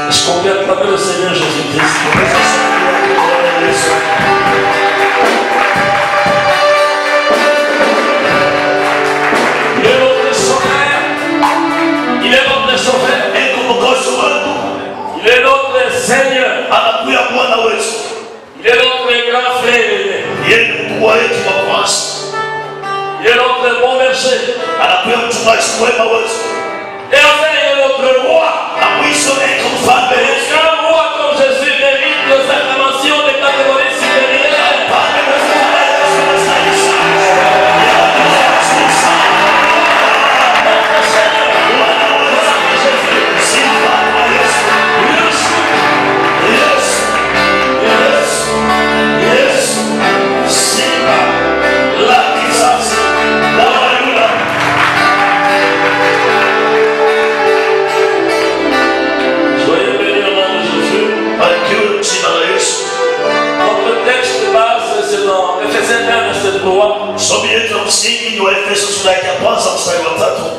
Est-ce qu'on peut acclamer le Seigneur Jésus-Christ? Il est notre sauveur. Il est notre sauveur. Il est notre Seigneur. Il est notre grand frère. Il est notre bon berger. Et enfin, il est notre roi. Un roi comme Jésus mérite les acclamations des catégories supérieures.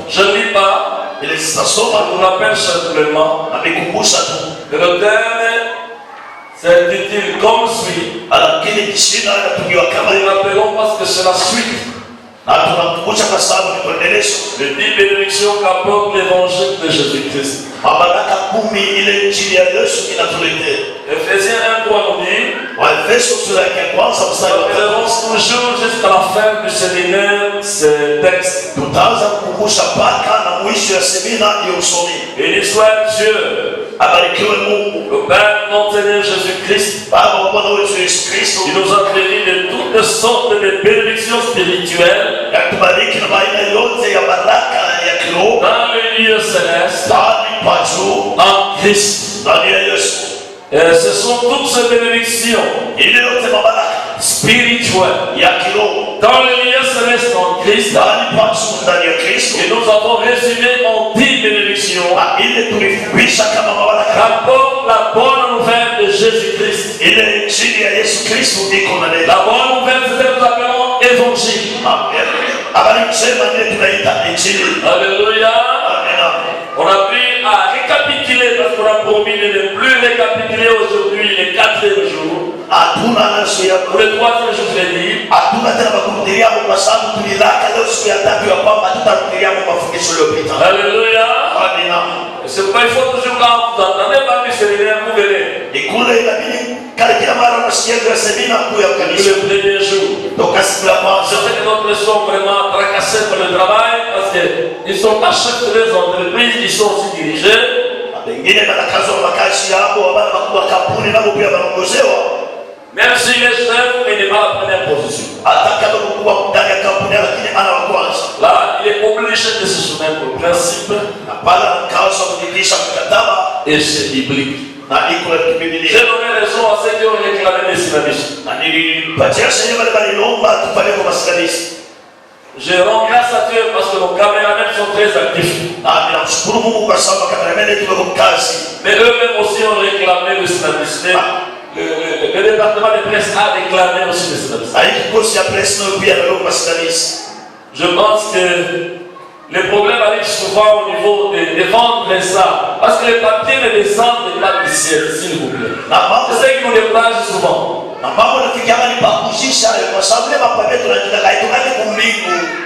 Je ne lis pas, je vous rappelle simplement que le thème s'intitule comme suit. Nous rappelons parce que c'est la suite. Les 10 bénédictions qu'apporte l'évangile de Jésus-Christ. Ephésiens 1:3 nous dit, nous verrons toujours jusqu'à la fin du séminaire ce texte. Béni soit Dieu, le Père de notre Seigneur Jésus-Christ, qui nous a bénis de toutes sortes de bénédictions spirituelles dans les lieux célestes en Christ. Ce sont toutes ces bénédictions spirituelles dans les lieux célestes en Christ. Et nous avons résumé en 10 bénédictions. D'abord, la bonne nouvelle de Jésus-Christ. La bonne nouvelle, c'est ce que nous appelons évangile. Alléluia. On a pris à récapituler parce qu'on a promis de ne plus récapituler aujourd'hui les 4e jours. Pour le 3e jour, je l'ai dit. Alléluia. C'est pourquoi il faut toujours quand vous entendez pas du séminaire, vous venez. Le premier jour. Je sais que d'autres sont vraiment tracassés par le travail parce qu'ils ne sont pas chefs de les entreprises, ils sont aussi dirigés. Même si les chefs, il n'est pas la première position. Là, il est obligé de se soumettre au principe. Et c'est biblique. J'ai donné raison à ceux qui ont réclamé l'islamisme. Je rends grâce à Dieu parce que nos caméramans sont très actifs. Mais eux-mêmes aussi ont réclamé l'islamisme. Le département de presse a réclamé aussi l'islamisme. Je pense que les problèmes arrivent souvent au niveau de vendre ça. Parce que les papiers ne descendent pas du ciel, s'il vous plaît. C'est ce qui nous décourage souvent.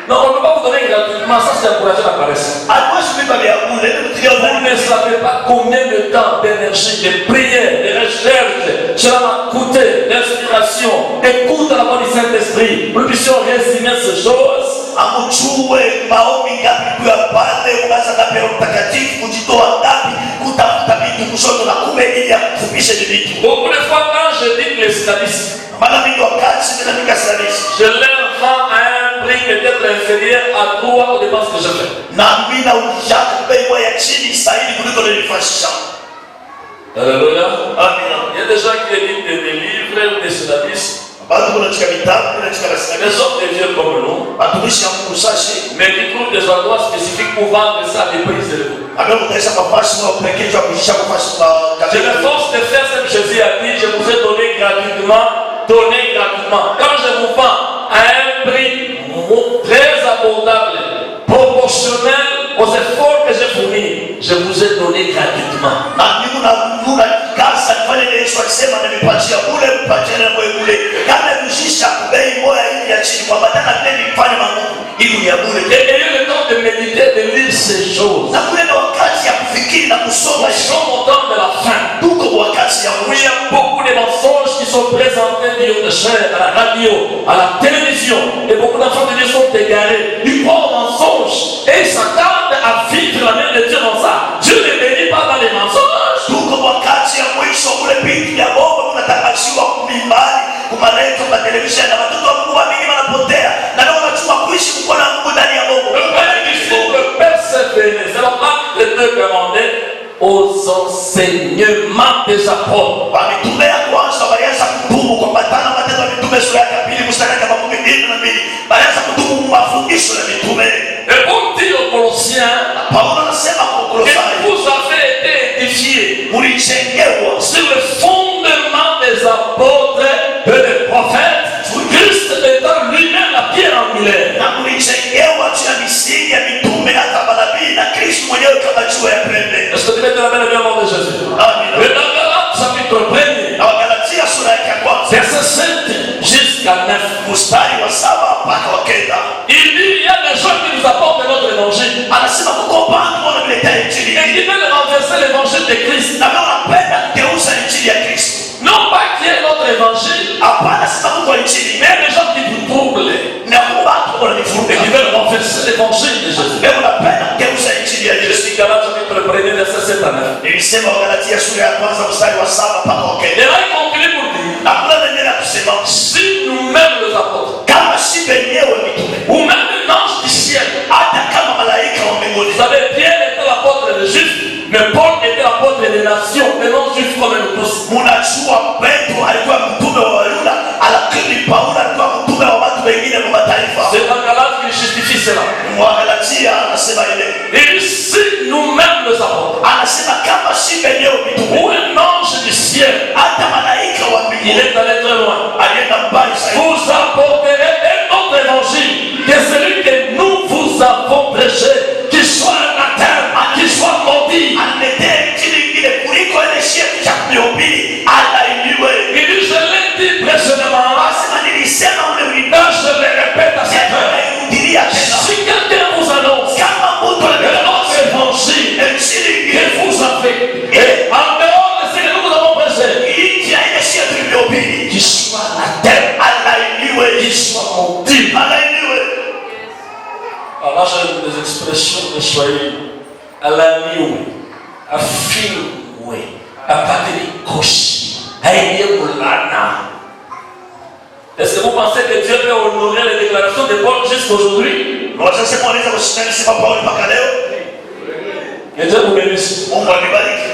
Non, on ne peut pas vous donner gratuitement, ça c'est encourager la paresse. Vous ne savez pas combien de temps, d'énergie, de prière, de recherche, cela m'a coûté, d'inspiration, écoute à la voix du Saint-Esprit. Nous puissions résumer ces choses. Beaucoup de fois quand je dis que l'islamisme, je leur vends à un prix peut-être inférieur à toi aux dépenses que je fais. Alléluia. Il y a des gens qui éditent des livres ou des islamistes. Les autres des vieux comme nous, mais qui trouvent des endroits spécifiques pour vendre ça à des prix élevés. Je me force de faire ce que Jésus a dit, je vous ai donné gratuitement. Quand je vous vends à un prix très abordable, proportionnel aux efforts que j'ai fournis, je vous ai donné gratuitement. muna kasa fanya Yesu alisema nilipatia ule mpatie na wewe ule kama mjisha kubei moya hivi ya chini kwa badala tena nifanye mambo ili ya bure. Et le temps de méditer, de lire ces choses. Na kule na wakati ya kufikiri na kusoma Nous au temps de la fin. Tuko wakati ya Oui, il y a beaucoup de mensonges qui sont présentés à la radio, à la télévision. Et beaucoup d'enfants de Dieu sont égarés. Ils croient aux mensonges. Et ils s'attendent à vivre la main de Dieu dans ça. Dieu ne bénit pas dans les mensonges. Tuko wakati ya mwisho kule vitu vya Mungu mnatangaziwa kumimbali, kumaredio, kwa televisheni na watoto wa Mungu mingi wanapotea. Na leo wanachukua kuishi mkono wa Mungu ndani ya Mungu. Le Père disciple persévérer. C'est la marque de Dieu demandée aux enseignements des apôtres. Mitume ya kwanza walianza kudumu kwa matano Matendo ya Mitume sura ya 2 mstari wa 12. Walianza kudumu mafundisho ya mitume. Et pour dire aux Colossiens, Paulo anasema kwa Kolosai, vous avez été édifiés mlijengewa sur le fondement des apôtres et des prophètes, Christ étant lui-même la pierre angulaire. na mlijengewa juu ya misingi ya mitume na manabii na Kristo mwenyewe kama jiwe ya pembe. Est-ce que tu mets de la main au nom de Jésus? Amen. Mais dans Galates chapitre 1er, Na Wagalatia sura ya kwanza verset 5 jusqu'à 9, mstari wa 7 mpaka wa 9. il dit il y a des gens qui nous apportent notre évangile. Anasema kuko bantu wanaletea injili Et qui veulent renverser l'évangile de Christ. na wanapenda kugeuza injili ya Kristo. Non pas qui est notre évangile, Hapana, sema kuko injili mais des gens qui vous troublent. na kuko bantu Et qui wananifuruga. veulent renverser l'évangile de Jésus. Leo wanapenda kugeuza injili ya Je Yesu. suis Galates chapitre 1er, verset 7 à 9. Nilisema Wagalatia sura ya kwanza mstari wa 7 mpaka wa 9. Et là, il conclut pour dire, Na kuna neno la kusema si nous-mêmes les apôtres, kama si wenyewe mitume ou même l'ange du ciel, hata kama malaika wa mbinguni. vous savez, Pierre était l'apôtre des Juifs, mais Paul était l'apôtre des nations, des non-juifs comme nous tous. Munajua Petro alikuwa mtume wa Wayuda, lakini Paulo alikuwa mtume wa watu wengine wa mataifa. C'est dans Galates qu'il justifie cela. Mwagalatia anasema ile. Et si nous-mêmes les apôtres, Anasema kama si wenyewe mitume ou un ange du ciel, hata malaika wa il mbinguni est allé très loin, alienda mbali zaidi. vous apporterez un autre évangile que celui que nous vous avons prêché, qu'il soit anathème, qu'il soit maudit. Aniletee injili ingine kuliko ile shetu cha kuhubiri, alainiwe. Il dit, je l'ai dit précédemment, Anasema nilisema ule et ulibaki. je le répète à cette heure. Nairudilia tena. Si quelqu'un vous annonce Kama mtu un anataka autre évangile injili que ingine vous avez, et en dehors de ce que nous vous avons prêché, nje ya ile shetu tulihubiri, qu'il soit anathème, alainiwe. qu'il soit maudit. Alainiwe. Alors là, j'ai des expressions de Swahili. Alaniwe, afilwe, apateli koshi, haïe moulana. Est-ce que vous pensez que Dieu peut honorer les déclarations de Paul jusqu'aujourd'hui? Wanasema wanaweza kushikanisha Paulo mpaka leo. Que Dieu vous bénisse. Mungu alibariki.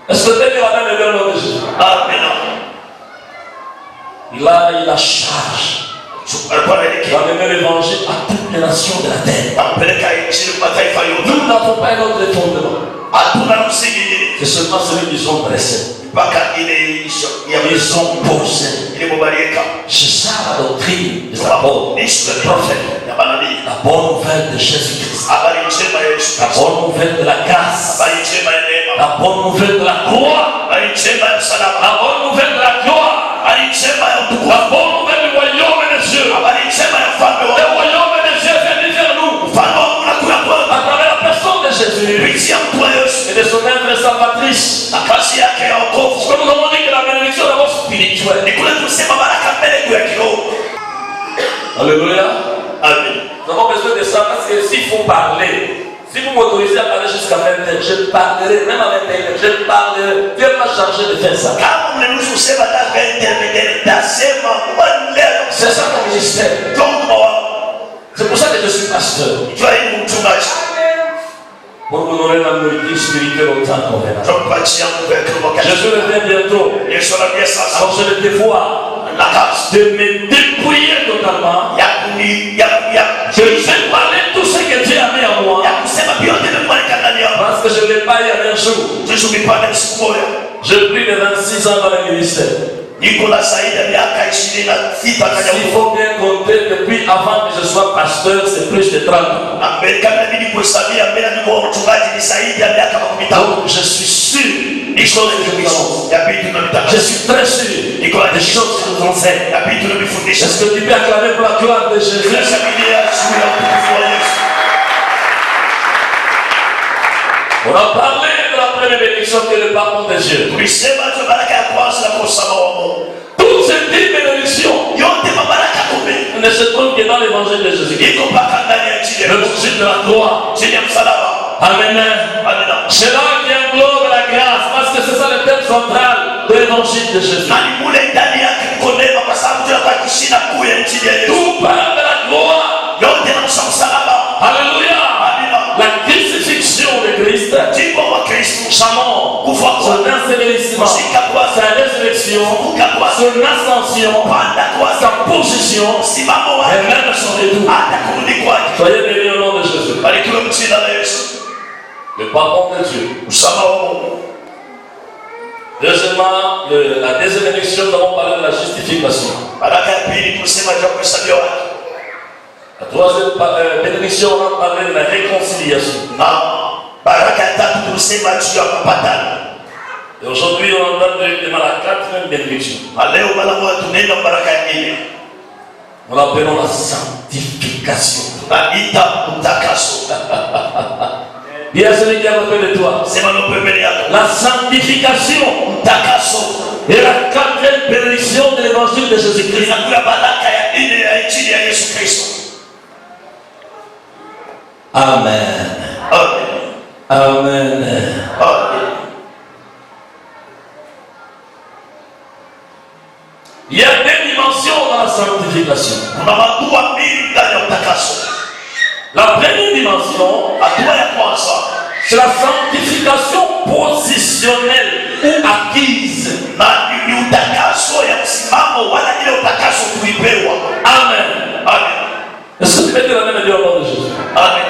Est-ce que Dieu peut la même nom de Jésus? Amen. Il a la charge Alikuwa anaelekea d'amener l'évangile à toutes les nations de la terre. ampeleka injili kwa mataifa yote. Nous n'avons pas un autre fondement. Hatuna msingi ingine C'est seulement celui qu'ils ont dressé. mpaka ile isho ya Ils ont posé. ile mubarika. C'est ça la doctrine des apôtres, Isho des ya prophètes. ya manabii. La bonne nouvelle de Jésus-Christ. Habari njema ya Yesu La Kristo. bonne nouvelle de la grâce. Habari njema ya neema. La bonne nouvelle de la croix. Habari njema ya msalaba. La bonne nouvelle de la gloire. Habari njema ya utukufu. La bonne nouvelle du royaume des cieux. Habari njema ya ufalme wa Le royaume des cieux est venu vers nous ufalme wa Mungu unakuja kwetu à travers la personne de Jésus kupitia mtu wa Yesu et de son œuvre salvatrice. na kazi yake ya wokovu. Comme nous avons dit que la bénédiction d'abord spirituelle. Ni kule kusema baraka mbele ya kiroho. Alléluia. Amen. Nous avons besoin de ça parce que s'il faut parler, si vous m'autorisez à parler jusqu'à 20h, je parlerai, même à 21h, je parlerai. Dieu m'a chargé de faire ça. Kama mnaruhusu kusema hata intermediate tasema kwa leo. C'est ça mon ministère. C'est pour ça que je suis pasteur. Jua hii mchungaji. Pour honorer la nourriture spirituelle au temps convenable. Tumpatia Mungu ya kiroho wakati. Jésus revient bientôt. Yesu anakuja sasa. Alors je vais devoir Na kazi de me dépouiller totalement. ya kuni ya Je vais parler tout ce que Dieu a mis en moi. ya kusema vyote vimekuwa ndani yako. Parce que je ne l'ai pas eu en un jour. Yesu mipanda siku moja. J'ai pris les 26 ans dans le ministère. Niko na zaidi ya miaka 26 kaja Il faut bien compter depuis avant que je sois pasteur, c'est plus de 30 ans. Amerika inabidi kuhesabia mbele ni kwa mchungaji ni zaidi ya miaka 15. Donc je suis sûr des choses que je vous annonce. Je suis très sûr des choses que je vous enseigne. Est-ce que tu peux acclamer pour la gloire de Jésus? On a parlé de la première bénédiction que le pardon des yeux. Toutes ces 10 bénédictions ne se trouvent que dans l'évangile de Jésus-Christ. L'évangile de la croix. Amen. C'est là qui englobe la grâce, parce que c'est ça le thème central de l'évangile de Jésus. Tout parle de la croix. Alléluia. La crucifixion de Christ, sa mort, son ensevelissement, sa résurrection, son ascension, sa position et même son retour. Soyez bénis au nom de Jésus. Le pardon de Dieu. Deuxièmement, la deuxième élection, nous avons parlé de la justification. La troisième bénédiction, on a parlé de la réconciliation. Et aujourd'hui, on a donné la quatrième bénédiction. On l'appelle la sanctification. Bien celui qui a appelé de toi. La sanctification est la quatrième bénédiction de l'évangile de Jésus-Christ. Amen. Amen. Il y a deux dimensions dans la sanctification. La première dimension, c'est la sanctification positionnelle ou acquise. Amen. Est-ce que tu peux dire la même au nom de Jésus? Amen.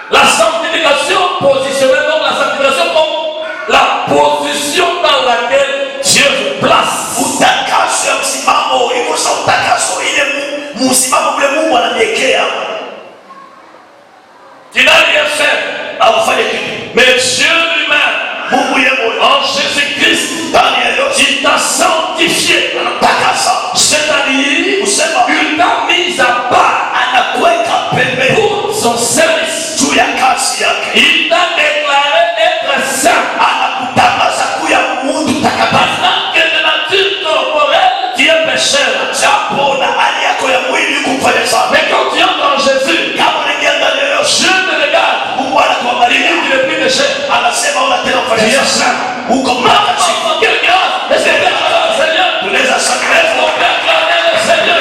La sanctification positionnelle, donc la sanctification comme la position dans laquelle Dieu vous place. Tu n'as rien fait. Mais Dieu lui-même, en Jésus-Christ, il t'a sanctifié. C'est-à-dire, il t'a mis à part pour son service. Il t'a déclaré être saint. Pendant que de nature corporelle, tu es pécheur. Mais quand tu entres en Jésus, Dieu te regarde. Il dit qu'il n'est plus pécheur. Tu es saint. Quelle grâce! Est-ce qu'on peut acclamer le Seigneur? Est-ce qu'on peut acclamer le Seigneur?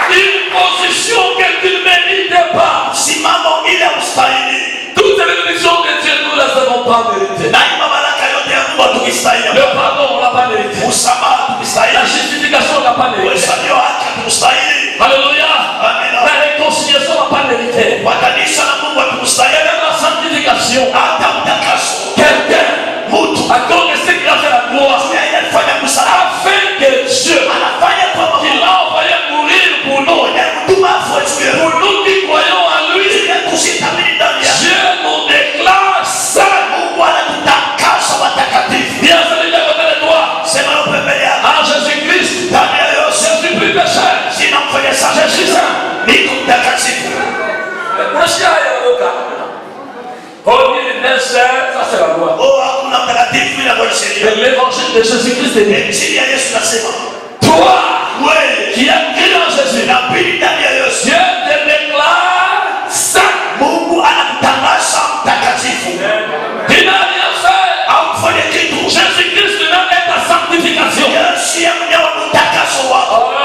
Une position que tu ne méritais pas. Toutes les bénédictions de Dieu, nous ne les avons pas méritées. Le pardon, on ne l'a pas mérité. La justification, on ne l'a pas mérité. Alléluia. La réconciliation, on ne l'a pas mérité. Et même la sanctification. Quelqu'un, à cause de cette grâce à la croix, afin que Dieu, qu'il a envoyé mourir pour nous qui croyons en lui, Dieu nous déclare saints. Bien celui qui est à côté de toi, en Jésus-Christ, je suis plus pécheur, je suis saint. Ça c'est la loi. L'évangile de Jésus-Christ est né. Toi qui as cru en Jésus, Dieu te déclare saint. Tu n'as rien fait. Jésus-Christ lui-même est ta sanctification. Oh,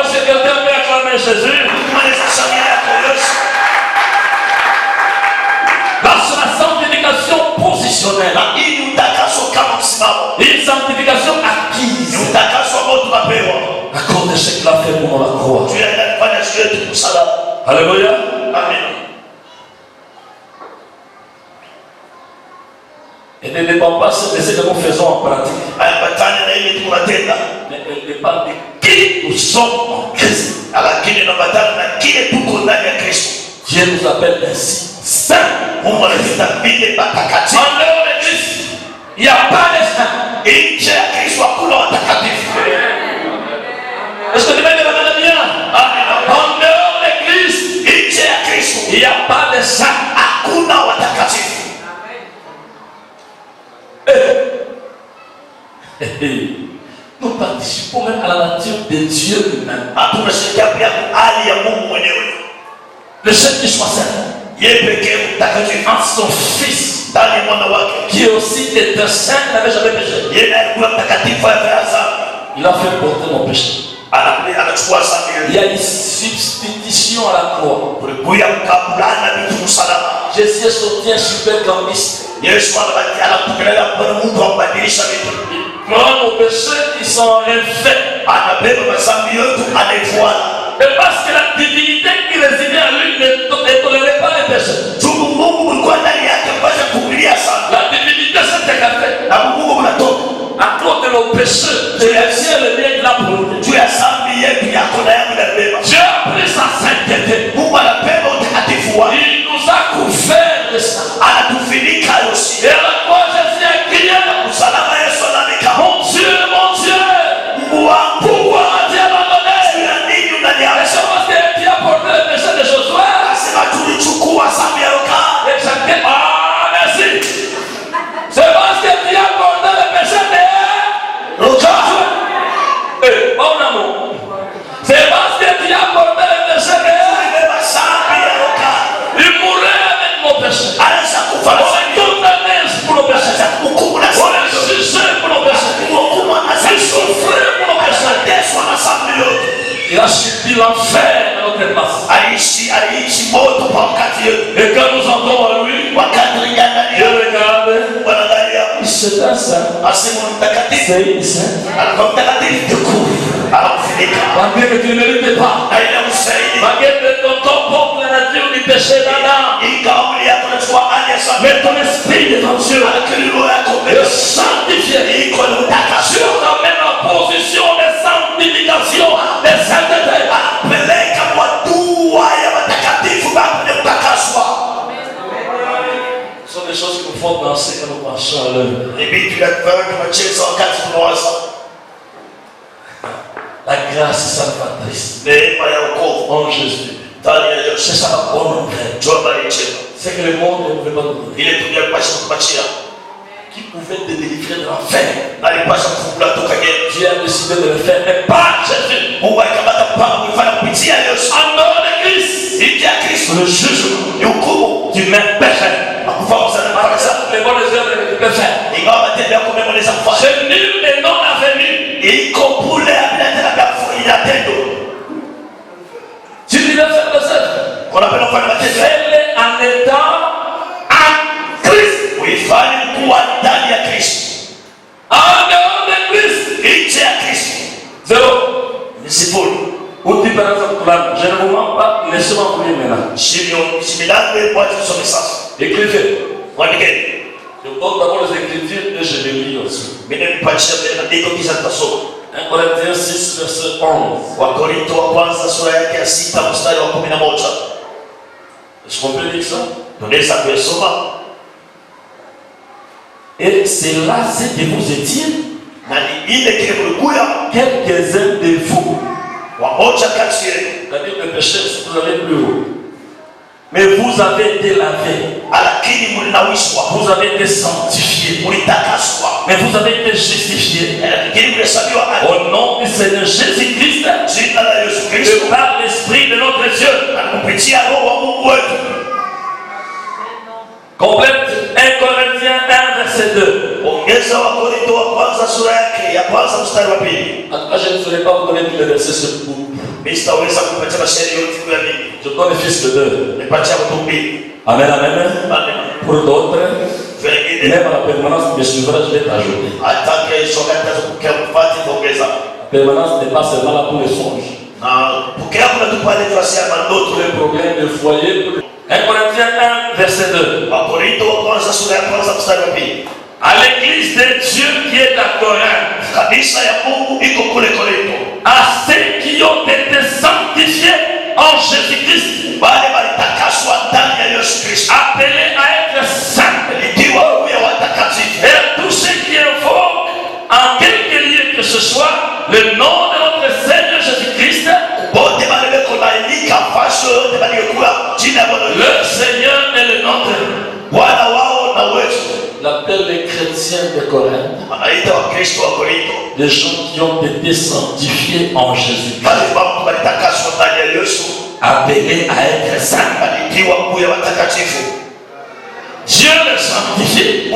si quelqu'un peut acclamer Jésus. Là, c'est la sanctification positionnelle. Une sanctification acquise. À cause de ce qu'il a fait pour la croix. Alléluia. Amen. Et ne dépend pas de ce que nous faisons en pratique. Mais elle dépend de qui nous sommes en Christ. Dieu nous appelle ainsi saints. En dehors de Christ, il n'y a pas de saints. nje ya Kristo hakuna watakatifu. Est-ce que tu m'aimes bien? En dehors de l'église, Nje ya Kristo il n'y a pas de saints. hakuna watakatifu. Nous participons même à la nature de Dieu lui-même. Tunashirikia pia hali ya Mungu mwenyewe. Le seul qui soit saint, Yeye pekee mtakatifu, en son fils, ndani ya mwana wake, qui aussi est un saint, n'avait jamais péché. yeye naye alikuwa mtakatifu, hafanya dhambi. Il a fait porter mon péché. Anachukua dhambi Il y a une substitution à la croix. kulikuya mkabulana vitu msalama. Jésus est sorti un super gambiste. Yesu anapokelea kwa Mungu ambadilisha vitu. Prends nos péchés qui sont faits. Anabeba madhambi yote anaifuata. Et parce que la divinité qui résidait en lui ne tolérait pas les péchés. Mungu ulikuwa ndani yake mpaka kuvumilia sana. La divinité s'est écartée. Na Mungu unatoka. À cause de nos péchés, Dieu a fait le bien de la pauvreté. Juu ya dhambi yetu yako na yangu na beba. Dieu a pris sa sainteté. Mungu anapenda utakatifu wake. Il nous a couvert de ça. Anatufunika yote. Et à la croix, Jésus a crié. Usalama Yesu anaandika. Mon Dieu, Mungu wangu, pourquoi as-tu abandonné? kuna nini unaniacha? C'est parce que tu as porté le péché de Josué. Sema tulichukua dhambi ya Yohana. Et chacun, merci. C'est parce que tu as porté le péché de Josué. Mon amour. C'est parce que tu as porté le péché de Beba dhambi ya Yohana. il mourait avec mon péché. Anaweza kufa On est condamné pour nos péchés. hukumu na On est jugé pour nos péchés. hukumu na Il souffrait pour nos péchés. Yesu ana dhambi yote. Il a subi l'enfer à notre place. Aliishi moto kwa wakati yote. Et quand nous entrons à lui, Wakati Dieu ringanania regarde. wanaangalia C'est un saint. asimu mtakatifu. C'est une sainte. Alikuwa mtakatifu tukufu. Anakufunika. Malgré que tu ne mérites pas. Haina usaidi. Malgré que ton corps la nature du péché d'Adam. Ingawa mwili yako unachukua hali ya dhambi. Mais ton esprit devant Dieu. Lakini roho yako est sanctifié. iko ni utakaso. Dieu t'amène en position de sanctification, de sainteté. Peleka kwa dua ya watakatifu baba ni kutakaswa. Ce sont des choses qui nous font danser quand nous pensons à l'œuvre. Ni vitu vya kufanya tunacheza wakati tunawaza. La grâce salvatrice Neema ya wokovu en Jésus. ndani ya Yesu. C'est ça la bonne nouvelle. Njoo habari njema. C'est que le monde ne pouvait pas nous donner. Ile tuliyopasha kupatia. Qui pouvait te délivrer de l'enfer. Alipasha kufungula toka geni. Dieu a décidé de le faire, mais pas Jésus. Mungu alikamata mpango kuifanya kupitia Yesu. En dehors de Christ, Nje ya Kristo le jugement ni hukumu. du même péché. Akufa msana mpaka sasa. Les bonnes œuvres que tu peux faire. Ingawa matendo yako mema unaweza kufanya. C'est nul et non avenu. Iko kule bila tena vya kufanya tendo. Tu devais faire le seul. Unapenda kufanya matendo. Fais-le en étant en Christ. Uifanye kuwa ndani ya Kristo. En dehors de Christ. Nje ya Kristo. Zéro. Ni sifuri. Ou tu par exemple, je ne vous mens pas, laissez-moi vous lire maintenant. Similango kwa tusome sasa. Écrivez. Mwandikeni. Je vous donne d'abord les Écritures et je les lis aussi. Mimi nipatie maandiko kisha tutasoma. 1 Corinthiens 6, verset 11. Wakorintho wa kwanza sura yake ya 6 mstari wa 11. Est-ce qu'on peut lire ça? Tunaweza kuyasoma. Et c'est là ce que vous étiez, Na ni ile kile mlikuya quelques-uns de vous. wamoja kati yenu. C'est-à-dire le péché, si vous allez plus haut. Mais vous avez été lavés, Lakini mlinawishwa. vous avez été sanctifiés, Mlitakaswa. mais vous avez été justifiés Lakini mlihesabiwa haki. au nom du Seigneur Jésus-Christ Jina la Yesu Kristo. et par l'Esprit de notre Dieu. Na kupitia roho wa Mungu wetu. Complète 1 Corinthiens 1, verset 2. Ongeza Wakorintho wa kwanza sura yake ya kwanza mstari wa 2. En tout cas, je ne saurais pas vous donner tous les versets sur le coup. Mimi sitaweza kupatia mashairi yote kwa mimi. Je donne le fils de deux. Nipatia mtu mbili. Amen, amen. Amen. Pour d'autres, Vingine même à la permanence me suivra, je vais t'ajouter. atake sogata kupokea mfati kuongeza. La permanence n'est pas seulement là pour les songes. Na pokea kuna tu pale tunasema ndoto. Tous les problèmes de foyer. 1 Corinthiens 1, verset 2. Wakorintho wa kwanza sura ya kwanza mstari wa 2. À l'église de Dieu qui est à Corinthe, Kanisa ya Mungu iko kule Korintho. à ceux qui ont été sanctifiés en Jésus-Christ, Wale walitakaswa ndani ya Yesu Kristo. appelés à être saints, Ikiwa kuya watakatifu. et à tous ceux le nom de notre Seigneur Jésus-Christ, le Seigneur est le nôtre. L'appelle les chrétiens de Corinthe, des gens qui ont été sanctifiés en Jésus-Christ, appelés à être saints. Dieu les sanctifie.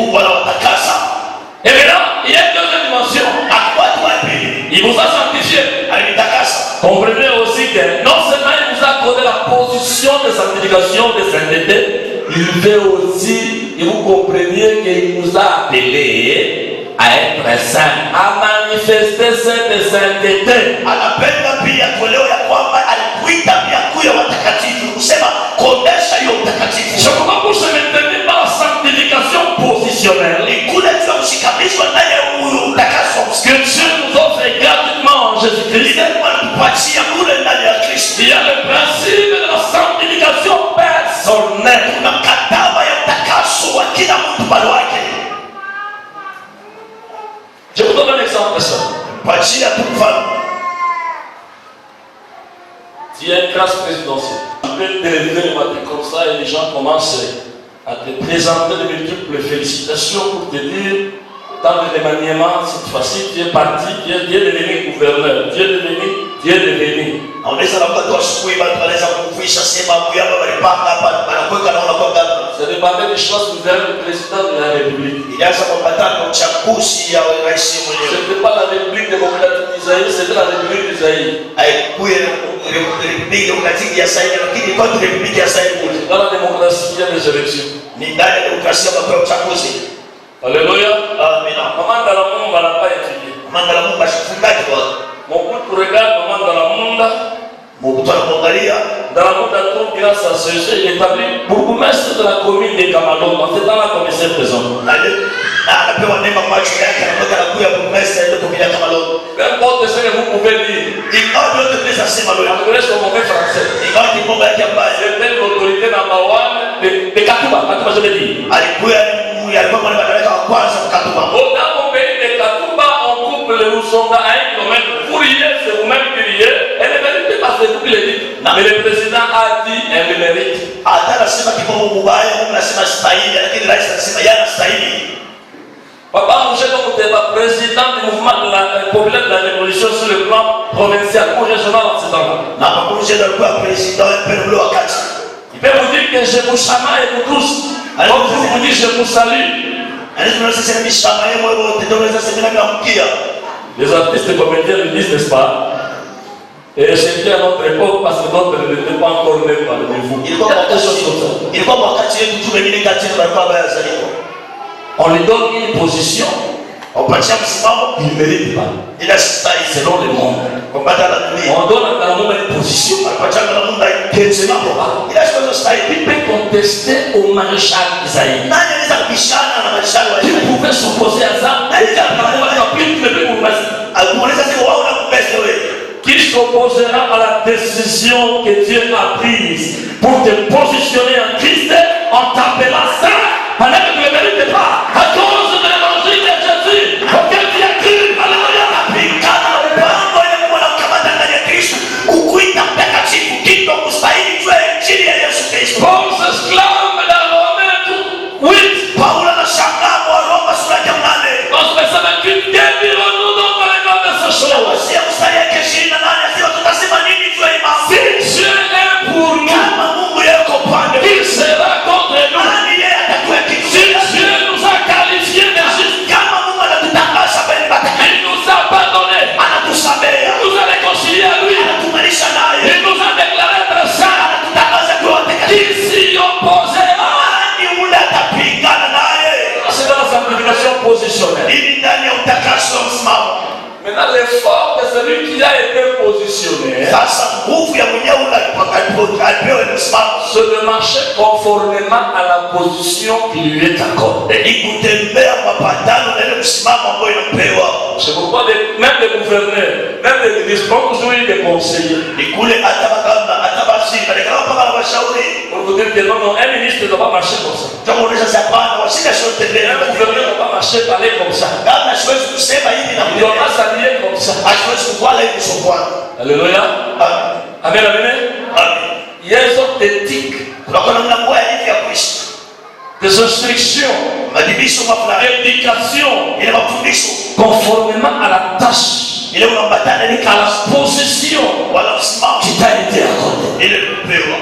Et maintenant, il y a deux dimensions. Il vous a sanctifié. Comprenez aussi que non seulement il vous a accordé la position de sanctification, de sainteté, il veut aussi que vous compreniez qu'il nous a appelés à être saints, à manifester cette sainteté. Je crois que vous se maintenez dans la sanctification positionnelle que Dieu nous offre gratuitement en Jésus-Christ. Il y a le principe de la sanctification personnelle. Je vous donne un exemple de ça. Tu as une classe présidentielle. Tu peux te lever le matin comme ça et les gens commencent à te présenter de multiples félicitations pour te dire dans le remaniement, cette fois-ci, tu es parti, tu es devenu gouverneur, tu es devenu. Ce débat des choses vous êtes le président de la République. Ce n'est pas la République démocratique d'Isaïe, c'est la République d'Isaïe. Dans la démocratie, il y a des élections. Alléluia. Maman dans le monde n'a pas étudié. Mon couple regarde maman dans le monde. Dans le monde, grâce à ce jeu, il établit bourgmestre de la commune de Kamalonga. C'est dans la commission présente. Peu importe ce que vous pouvez dire. Je laisse mon mauvais français. C'était l'autorité number one de Katuba. Katuba, je l'ai dit. Dans mon pays de Katuba, on coupe le Lusonga à 1 kilomètre. Pour y aller, c'est vous-même qui y êtes. Elle ne mérite pas, c'est vous qui le dites. Mais le président a dit, elle le mérite. Papa Mouché, donc, tu es le président du mouvement populaire de la révolution sur le plan provincial ou régional en ce temps-là. Il peut vous dire que je vous chamaille vous tous. Alors vous dites, je vous salue. Les artistes comédiens le disent, n'est-ce pas? Et c'était à notre époque parce que notre n'était pas encore né par le niveau. Il y a des choses comme ça. On lui donne une position. Il ne mérite pas. Selon le monde. On donne à l'homme une position. Il peut contester au maréchal Isaïe. Il pouvait s'opposer à ça. Qui s'opposera à la décision que Dieu a prise pour te positionner en Christ en t'appelant ça, alors que tu ne mérites pas, à cause de l'évangile de Jésus, auquel tu as cru. Alléluia. Paul s'exclame dans Romains 8. Dans ce verset 28, que dirons-nous donc à l'égard de ces choses? Si Dieu est pour nous, qui sera contre nous? Si Dieu nous a qualifiés de justes, il nous a pardonné, il nous a réconciliés à lui, il nous a déclaré être saints. Qui s'y opposera? C'est dans la sanctification positionnelle. Maintenant, l'effort de celui qui a été positionné, c'est de marcher conformément à la position qui lui est accordée. C'est pourquoi même les gouverneurs, même les ministres, ont toujours eu des conseillers. Pour vous dire que non, un ministre ne doit pas marcher comme ça. Un gouverneur ne doit pas marcher parler comme ça. siwezi kusema hivi na Il ne doit pas s'habiller comme ça. Hasiwezi kuvala hivi sokoni. Alléluia. Amen, amen. Amen. Il y a une sorte d'éthique, Kuna namna moja hivi ya kuishi. des instructions, Madibisho mafulani. d'éducation, Ile mafundisho. conformément à la tâche, Ile unaambatana ni à kala la position wala msimamo. qui t'a été accordée. Ile kupewa.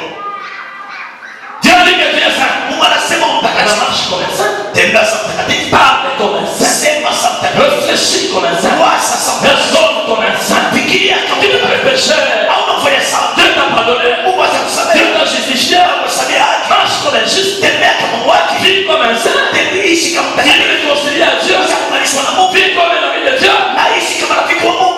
Dieu dit que tu es saint. Mungu anasema mtakatifu. Marche comme un saint. Tembea sa mtakatifu. Parle comme un saint. Sema sa mtakatifu. Réfléchis comme un saint. Waza sa mtakatifu. Raisonne comme un saint. Fikiria kama Tu n'es pas péché. au unafanya sawa. Dieu t'a pardonné. Mungu Dieu atakusamehe. t'a justifié. Atakusamehe haki. Marche comme un juste. Tembea kama mwaki. Vis comme un saint. Ishi kama Tu mtakatifu. es réconcilié à Dieu. Kuunganishwa na Mungu. Vis comme un ami de Dieu. Aishi kama rafiki wa Mungu.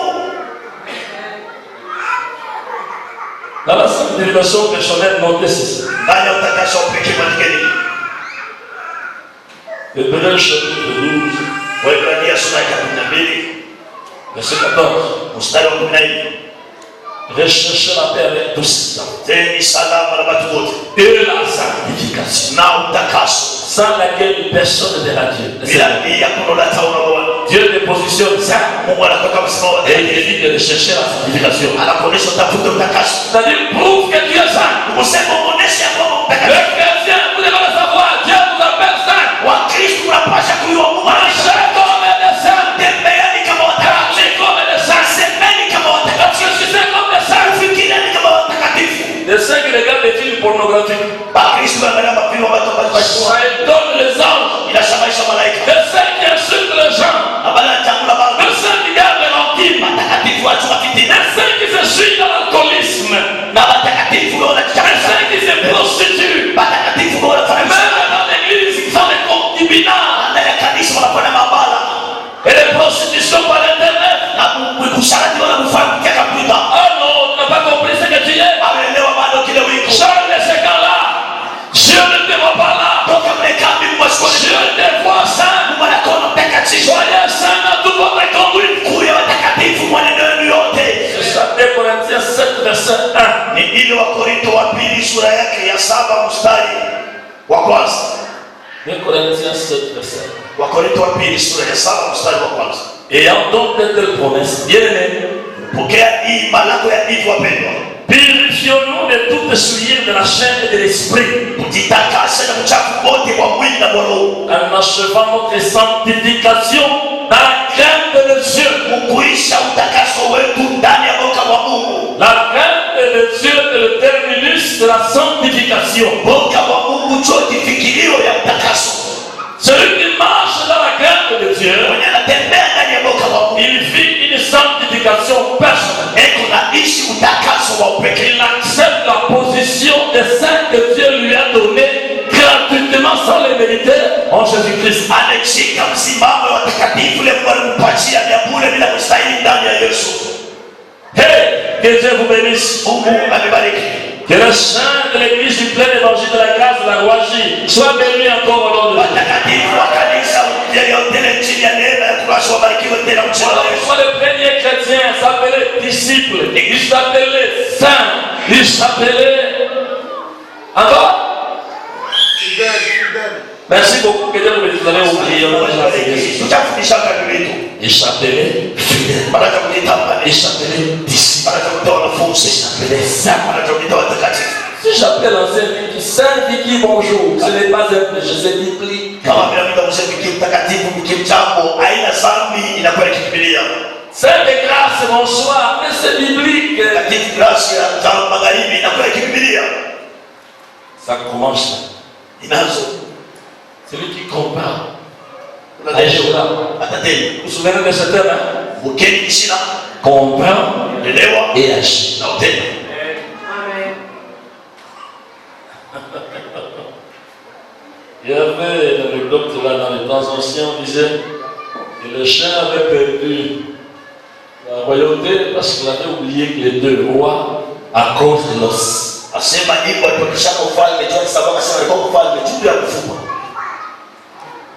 Dans la sanctification personnelle, notez ceci. Ndani ya utakasho pekee matikeni. Hébreux chapitre 12, Waebrania sura ya 12 verset 14. mstari wa 14. Recherchez la paix avec tous Teni salama na watu wote. et la sanctification, Na utakaso. sans laquelle personne ne verra Dieu. Bila ya kunola tauna Bwana. Dieu te positionne ça Mungu anatoka msimamo wa et il te dit de rechercher la sanctification. anakuonesha utafute utakaso. C'est-à-dire, prouve que Dieu est saint. Kusema muoneshe kwamba Les mtakatifu. chrétiens, vous devez le savoir, Dieu vous appelle saint. Wakristo unapasha kujua Mungu Marchez anasema comme des saints. tembeani kama watakatifu. Parlez comme des saints. Semeni kama watakatifu. Réfléchissez comme des saints. Fikiriani kama watakatifu. Des saints qui regardent des films pornographiques. Bakristo wanaangalia mapimo watu ambao Ça étonne les anges. inashabaisha malaika. Des saints qui insultent les gens. Habari ya chakula bado. Des saints qui gardent les rancunes. Watakatifu watu wa fitina. Des saints qui se suivent dans l'alcoolisme. Na watakatifu wao Des wanachakana. saints qui se prostituent. Watakatifu wao wanafanya Même dans l'église, ils font des concubinats ndani ya kanisa wanafanya mabala. et des prostitutions par internet. Na kusharati wala kufanya kutia kompyuta. Oh non, tu n'as pas compris ce que tu es. Ameelewa bado kile wiko. Sors de ce camp-là. Dieu ne te voit pas là. Toka mle kambi mwashikoni. Dieu te voit saint. Mungu anakuona mtakatifu. Soyez saint dans toute votre conduite. Kuya watakatifu mwenendo wenu yote. C'est ça, 2 Corinthiens 7, verset 1. Ni ile wa Korinto wa pili sura yake ya 7 mstari wa kwanza. 2 Corinthiens 7, verset 1. Wa Korinto wa pili sura ya 7 mstari wa kwanza. Ayant donc de telles promesses, bien-aimés, Pokea hii malango ya hivyo wapendwa. purifions-nous de toute souillure de la chair et de l'esprit, Kujitakasa na uchafu wote wa mwili na wa roho. en achevant notre sanctification dans la crainte de Dieu. Kukuisha utakaso wetu ndani ya boka wa Mungu. La crainte de Dieu est le terminus de la sanctification. Boka wa Mungu ndio kifikirio ya utakaso. Celui qui marche dans la crainte de Dieu, Mwenye anatembea ndani ya boka wa Mungu. il vit une sanctification personnelle. Eko naishi utakaso wa upekee. Il accepte la position de saint que Dieu lui a donnée gratuitement sans le mériter en Jésus-Christ. Anashika msimamo wa watakatifu ile Mungu alimpatia vya bure bila kustahili ndani ya Yesu. Hey, que Dieu vous bénisse. Mungu amebariki. Que le saint de l'église du plein évangile de la grâce de la Rouagie soit béni encore au nom de Dieu. Watakatifu wa kanisa yote chini ya neema ya Kristo wabarikiwe tena mchana wa Yesu. Soit le premier chrétien s'appelait disciple, il s'appelait saint, il s'appelait encore. Merci beaucoup, que Dieu vous bénisse. Vous avez oublié, on a déjà fait Jésus. Tutafundisha kadri yetu. Il s'appelait fidèle, Baraka mlitamba. il s'appelait disciple, Baraka mtoa il wanafunzi. s'appelait saint. Baraka mtoa watakatifu. Si j'appelle l'ancien Vicky, saint Vicky, bonjour, ce n'est pas un péché, c'est biblique. Kama vile mtu mshabiki mtakatifu mkimtambo aina dhambi inakuwa ikikimbilia. Saint de grâce, bonsoir, mais c'est biblique. Takatifu gracia za magharibi inakuwa ikikimbilia. Ça commence. Inaanza. Celui qui comprend. Unajua atatenda. Vous vous souvenez de cet homme, hein? Mkeni kishina Comprend elewa et agit. na utenda. Il y avait une anecdote là dans les temps anciens, on disait que le chien avait perdu la royauté parce qu'il avait oublié que les deux rois à cause de l'os. Asema nyimbo alipokishaka ufalme John sababu akasema alikuwa ufalme juu ya kufupa.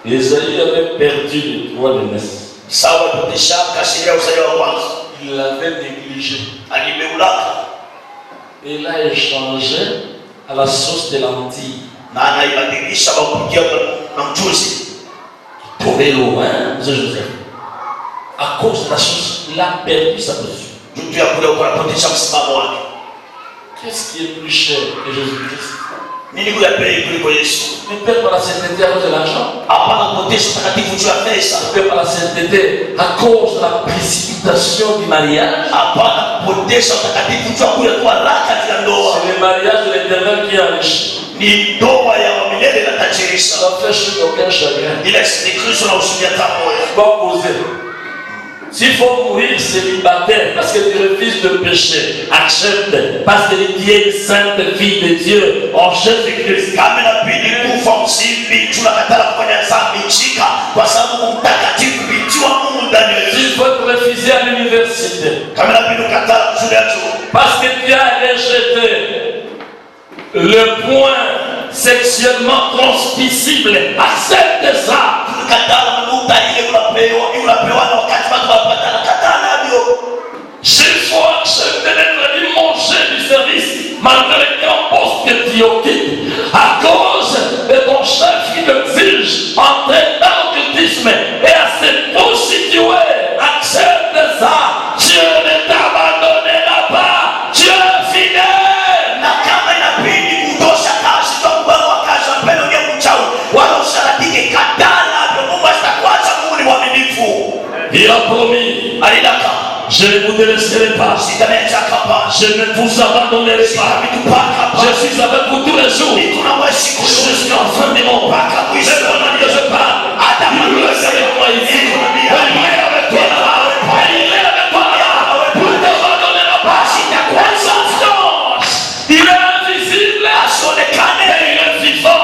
Isaïe avait perdu les droits de naissance. Sawa alipokishaka sheria usalia wa kwanza. Il l'avait négligé. Alimeulaka Et il a échangé à la sauce de lentilles. na anaibadilisha kwa kupikia na mchuzi. Trouvé loin, c'est Joseph. cause de la chose, il a perdu sa position. Qu'est-ce qui est plus cher que Jésus-Christ? Ne paie pas la sainteté à cause de l'argent. Ne paie pas la sainteté à cause de la précipitation du mariage. C'est le mariage de l'Éternel qui enrichit. Ça fait sur aucun chagrin. Bon, poser. S'il faut mourir célibataire parce que tu refuses de pécher, accepte. Parce que tu es une sainte fille de Dieu en Jésus-Christ. Il faut te refuser à l'université. Parce que tu as rejeté le point sexuellement transmissible. Accepte ça. J'ai foi accepté d'être manger du service malgré le grand poste que tu occupes à cause de ton chef qui t'exige entrer dans l'occultisme et à se prostituer. Accepte ça. Dieu ne t'abandonnera pas. Dieu est fidèle. Il a promis. Je ne vous délaisserai pas. Je ne vous abandonnerai pas. Je suis avec vous tous les jours. Je suis en fin du monde. C'est pendant que je parle. Il reste avec moi ici. Il est avec toi là-bas. Il est avec toi là-bas. Il ne t'abandonnera pas. Il est invisible. Et il est vivant.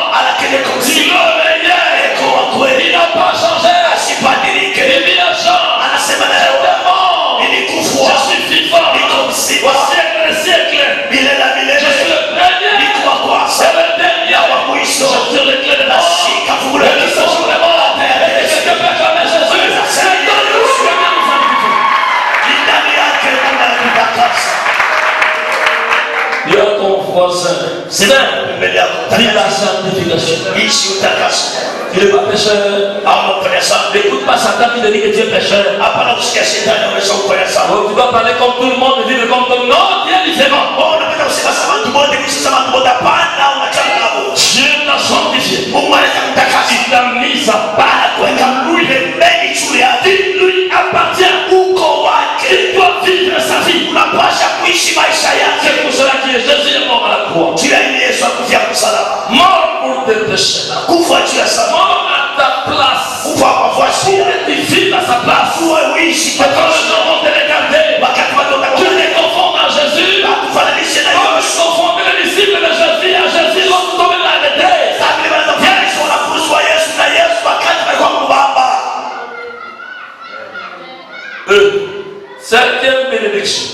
Il est réel. Il n'a pas changé. Il vit à Jean. Je suis vivant au siècle des siècles. Je suis le premier. C'est le dernier. Je suis le clé de la mort. Et le séjour des morts. Et que je ne peux jamais Jésus. C'est dans le il y a ton voisin. C'est là. Vive la sanctification. Tu n'es pas pécheur. N'écoute pas Satan qui te dit que tu es pécheur. Tu dois parler comme tout le monde, vivre comme tout le monde. Non, tu es différent. Dieu t'a sanctifié. Il t'a mis à part. Il lui appartient. Il doit vivre sa vie. C'est pour cela que Jésus est mort à la croix. Mort pour tes péchés. Mort à ta place. Pour que tu vives à sa place. Et quand les gens vont te regarder, tu les confonds à Jésus. Comme tu confondais les disciples de Jésus à Jésus, l'autre tombe dans la détresse. Cinquième bénédiction.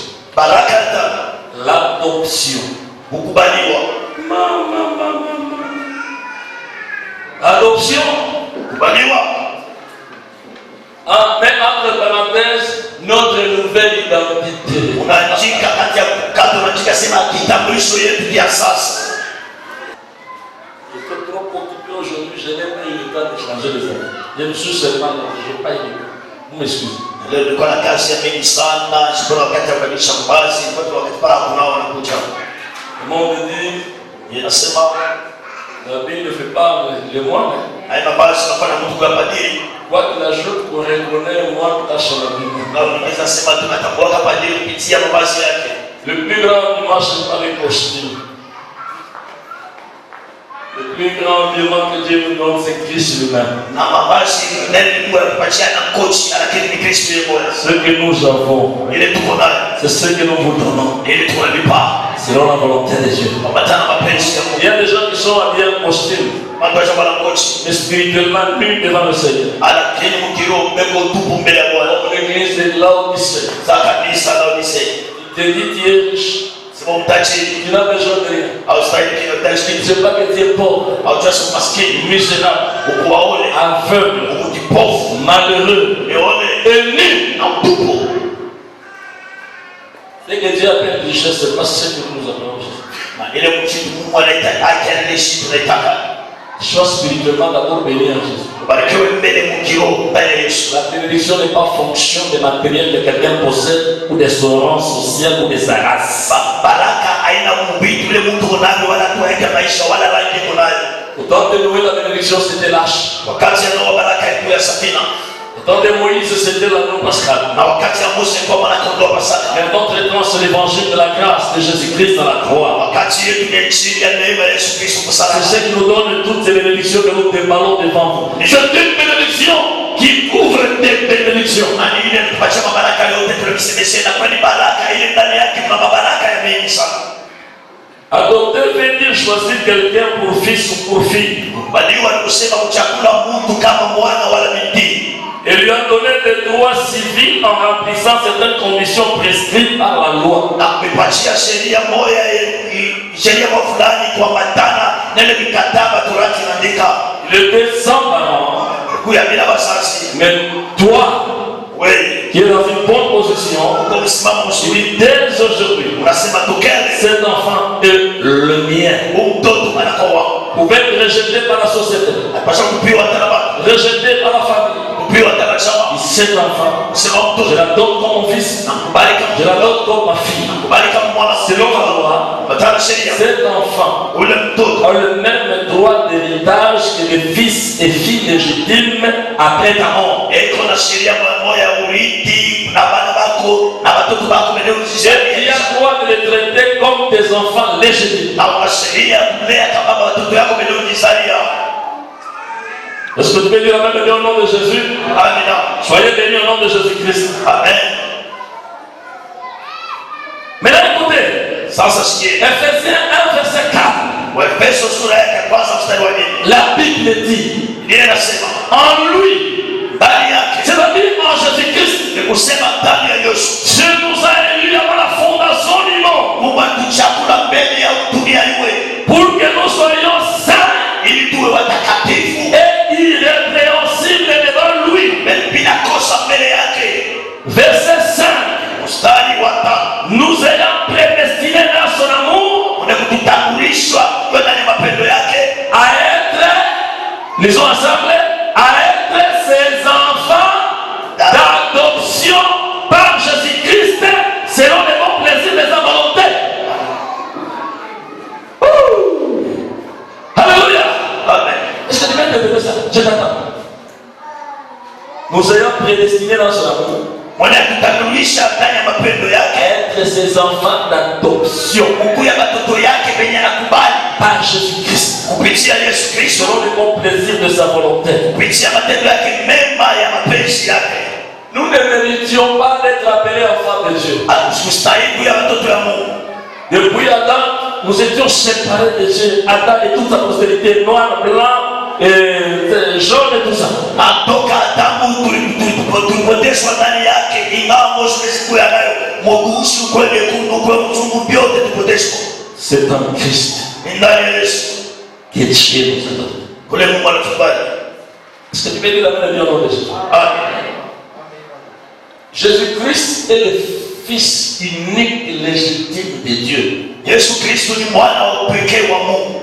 L'adoption. Adoption. Mais entre parenthèses, notre nouvelle identité. J'étais trop occupé aujourd'hui, je n'ai pas eu le temps de changer les amis. Je me suis seulement là, je n'ai pas eu le temps. Vous m'excusez. Le monde dit, la Bible ne fait pas le moine. Quoi qu'il ajoute pour reconnaître moi tâche la Bible. Le plus grand dimanche, c'est pas les costumes. Le plus grand diamant que Dieu nous donne, c'est Christ lui-même. Ce que nous avons, c'est ce que nous vous donnons. Selon la volonté de Dieu. Il y a des gens qui sont habillés en costume. Mais spirituellement, nus devant le Seigneur. L'église de Laodicée. Il te dit tu es riche. Tu n'as besoin de rien. Tu ne sais pas que tu es pauvre, misérable, aveugle, malheureux et nu. Dès que Dieu appelle richesse, ce n'est pas ce que nous appelons Jésus. Sois spirituellement d'abord béni en Jésus. barikiwe mbele mukiro ndani ya Yesu. La bénédiction n'est pas fonction des matériels que quelqu'un possède ou des soins sociaux ou des races. Baraka haina mbitu ile mtu unayo wala tuaika maisha wala rangi unayo. Au temps de Noé, la bénédiction c'était l'arche. Wakati ya Noa baraka ilikuwa ya safina. Au temps de Moïse, c'était l'agneau pascal. Na wakati ya Musa ilikuwa mwana kondoo Pasaka. Mais notre temps, c'est l'évangile de la grâce de Jésus-Christ dans la croix. Wakati yetu ni injili ya neema ya Yesu Kristo C'est msalaba. ce qui nous donne toutes ces bénédictions que nous déballons devant vous. C'est une bénédiction qui couvre des bénédictions. Ani ile tupacha mabaraka yote tulisemesha na kwani baraka ile ndani yake kuna mabaraka ya mengi sana. Adopter veut dire choisir quelqu'un pour fils ou pour fille. Baliwa ni kusema kuchagua mtu kama mwana wala binti. Et lui a donné des droits civils en remplissant certaines conditions prescrites par la loi. Na kupatia sheria moja sheria fulani kwa matana nele mikataba turati andika. Il était sans parents. Kuya bila basasi. Mais toi, Oui. qui es dans une bonne position, Comme simama tu mzuri. dis dès aujourd'hui, Unasema tokele. cet enfant est le mien. Mtoto anakuwa. Vous pouvez être rejeté par la société, Pasha kupiwa talaba. rejeté par la famille. Kupiwa talaba chama. Cet enfant, Sema je mtoto. la donne comme mon fils, Barika. je la donne comme ma fille. Barika mwana. Selon la loi, Matana sheria. cet enfant Ule mtoto. a le même droit d'héritage que les fils et filles légitimes après ta mort. Eko na sheria moja ya urithi na bana bako na watoto bako mbele Et tu usijali. as droit de les traiter comme tes enfants légitimes. Na una sheria kulea kama watoto yako mbele ujizalia. Est-ce que tu peux dire Amen au nom de Jésus? Amina. Soyez bénis au nom de Jésus-Christ. Amen. Maintenant écoutez, Sasa sikie. Ephésiens 1 verset 4. Waefeso sura yake ya kwanza mstari wa 4. La Bible dit, Ndiye anasema en lui, ndani yake, c'est-à-dire en Jésus-Christ, ni kusema ndani ya Yesu. Dieu nous a élus avant la fondation du monde Mungu atuchagua mbele ya dunia iwe pour que nous soyons saints ili tuwe watakatifu et irrépréhensibles devant lui. bila kosa mbele yake. Verset 5. Mstari wa 5. Nous ayant prédestinés dans son amour Kuna kututangulishwa kwenda ni mapendo yake à être, lisons ensemble, à être ses enfants d'adoption par Jésus-Christ selon les bons plaisirs de sa volonté. Alléluia. Amen. Est-ce que tu viens de dire ça? Je t'attends. Nous ayons prédestinés dans son amour Mwana kutangulisha ndani ya mapendo à yake être ses enfants d'adoption ukuya watoto yake penye anakubali par Jésus-Christ kupitia Yesu Kristo, selon les bons plaisirs de sa volonté. kupitia matendo yake mema ya mapenzi yake. Nous ne méritions pas d'être appelés enfants de Dieu. Hatukustahili ya watoto ya Mungu. Depuis Adam, nous étions séparés de Dieu. Adam et toute sa postérité, noir, blanc, et jaune et tout ça. Atoka Adamu tulipoteshwa ndani yake, ingawa Mose siku ya nayo mweusi ukweli kundu kwa mzungu vyote tulipoteshwa. C'est en Christ Ndani ya Yesu que Dieu nous a donné. kule Mungu anatubali. Est-ce que tu peux dire la même au nom de Jésus? Amen. Jésus-Christ est le Fils unique légitime de Dieu. Yesu Kristo ni mwana wa pekee wa Mungu.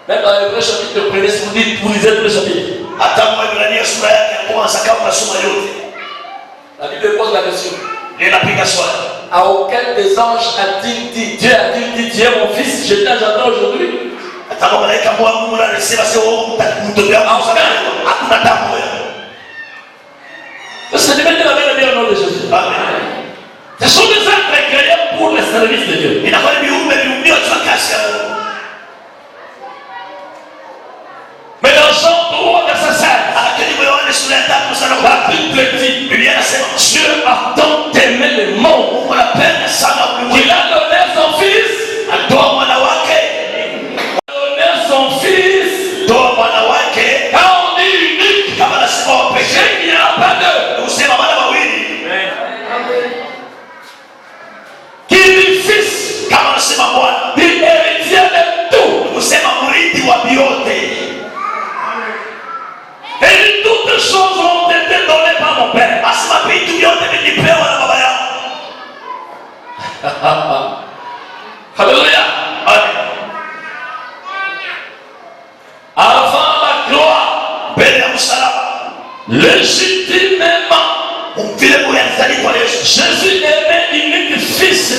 Même dans Hébreux chapitre 1, si vous dites, vous lisez le chapitre, Hata Mwaebrania sura yake ya kwanza kama unasoma yote, la Bible pose la question. linapiga swali. À auquel des anges a-t-il dit, Dieu a-t-il dit, tu es mon fils, je t'attends aujourd'hui? Hata kama malaika wa Mungu anasema sio mtoto wangu sana, hakuna tambo ya. Parce que tu mets la main au nom de Jésus. Amen. Ce sont des êtres créés pour le service de Dieu. Inakuwa ni viumbe viumbiwa kwa kazi ya Mungu. Mais dans Jean 3, verset 16, Lakini Yohana sura ya 3 mstari wa la 4, Bible dit, Biblia inasema Dieu a tant aimé le monde Mungu anapenda sana qu'il ulimwengu. a donné son fils. Atoa mwana wake, Il a donné son fils. toa mwana wake, Quand on dit unique, kama anasema wa pekee, c'est qu'il n'y en a pas deux. kusema wana wawili, Qui dit fils, kama anasema Bwana, dit héritier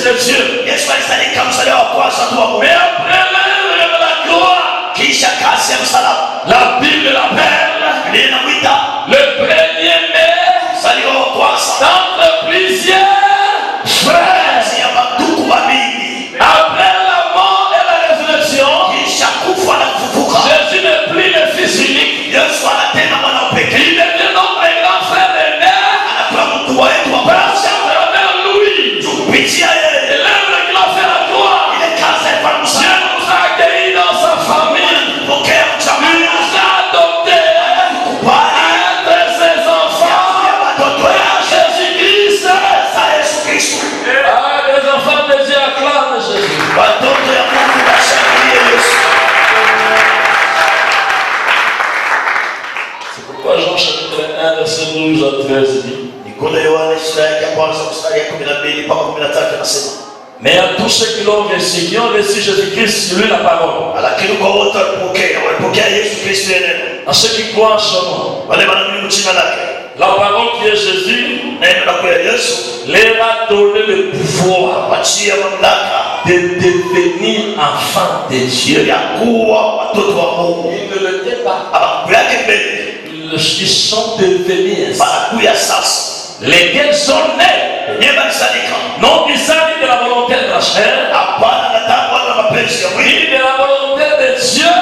Fils de Dieu. Yesu alizalika msalaba wa kwanza tu wa Mungu. Mais après l'œuvre de la croix, Kisha kazi ya msalaba, la Bible l'appelle linamwita le premier-né msalaba wa kwanza d'entre plusieurs frères. ya madugu wa mingi. Après la mort et la résurrection, Kisha kufa na kufufuka, Jésus n'est plus le Fils unique. Yesu anatenda mwana wa pekee, Il devient notre grand frère aîné. anakuwa mkuu wetu wa Parce kwanza. qu'à travers lui, Kupitia et yeye, l'œuvre qu'il a fait à la croix, ile kazi alifanya Dieu msalaba, nous a accueillis dans sa famille. pokea Il msamaha, nous a adoptés kubali à être ses enfants. ya watoto À yake. Jésus-Christ. Sasa Yesu Kristo, Ah, les enfants de Dieu acclament Jésus. watoto ya Mungu washangilie Yesu. C'est pourquoi Jean chapitre 1, verset 12 à 13 dit: Nikula Yohana sura yake ya kwanza mstari ya 12 mpaka 13 nasema, mais à tous ceux qui l'ont reçu, qui ont reçu Jésus-Christ, lui la parole, lakini kwa wote walipokea Yesu Kristo yeye neno, à ceux qui croient en son nom, wale wanaamini jina lake, la parole qui est Jésus, neno la kwa Yesu leur a donné le pouvoir wachia mamlaka de devenir enfants de Dieu. ya kuwa watoto wa Mungu. Ils ne l'étaient pas. Abaku yake mbele, Ils sont devenus ainsi. banakuya sasa, Lesquels sont nés, wenyewe balisadika, non vis-à-vis de la volonté de la chair, hapana nataka wala mapenzi ya mwili ni de la volonté de Dieu,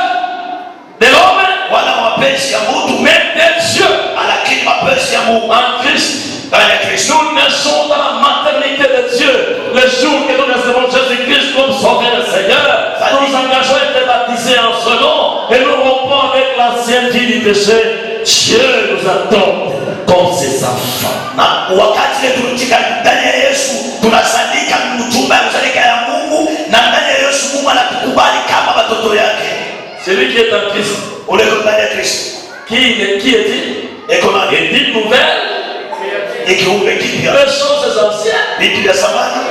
de l'homme, wala mapenzi ya mtu, mais de Dieu lakini mapenzi ya Mungu en Christ. ndani ya Kristo. Nous naissons dans la maternité de Dieu. Le jour que nous recevons Jésus-Christ comme Sauveur et Seigneur, nous nous engageons à être baptisés en ce nom et nous rompons avec l'ancienne vie du péché. Dieu nous adopte comme ses enfants. Na wakati ile tulitika ndani ya Yesu tunasandika mtumba ya kuzalika ya Mungu, na ndani ya Yesu Mungu anatukubali kama watoto yake. Celui qui est en Christ, Ule uko ndani ya Kristo qui est-il? eko na Il dit nouvelle, ni kiumbe kipya, les choses anciennes. vitu vya zamani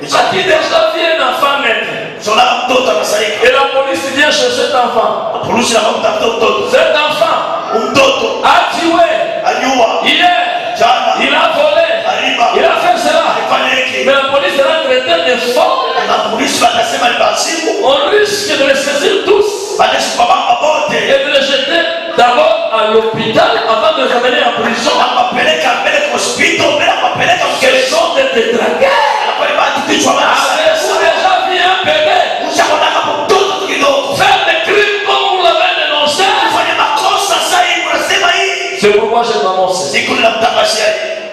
À qui déjà vient un enfant naître. sona mtoto anasalika, Et la police vient chez cet enfant. polisi anamtafuta mtoto, Cet enfant mtoto a tué ajua hier, jana il a volé, aliba il a fait cela. alifanya hiki, Mais la police l'a traité de faux. na polisi wanasema ni basimu, On risque de les saisir tous basi kwa baba wote et de les jeter d'abord à l'hôpital avant de les amener en prison. na mapeleka mbele kwa hospitali, mbele mapeleka Ils mkesho sont des détraqués. na kwa ibada kichwa Après ça, déjà vient un bébé ushakonaka mtoto kidogo faire des crimes comme vous l'avez dénoncé. kufanya makosa sasa hivi unasema hii C'est pourquoi j'ai annoncé. siku ninamtangazia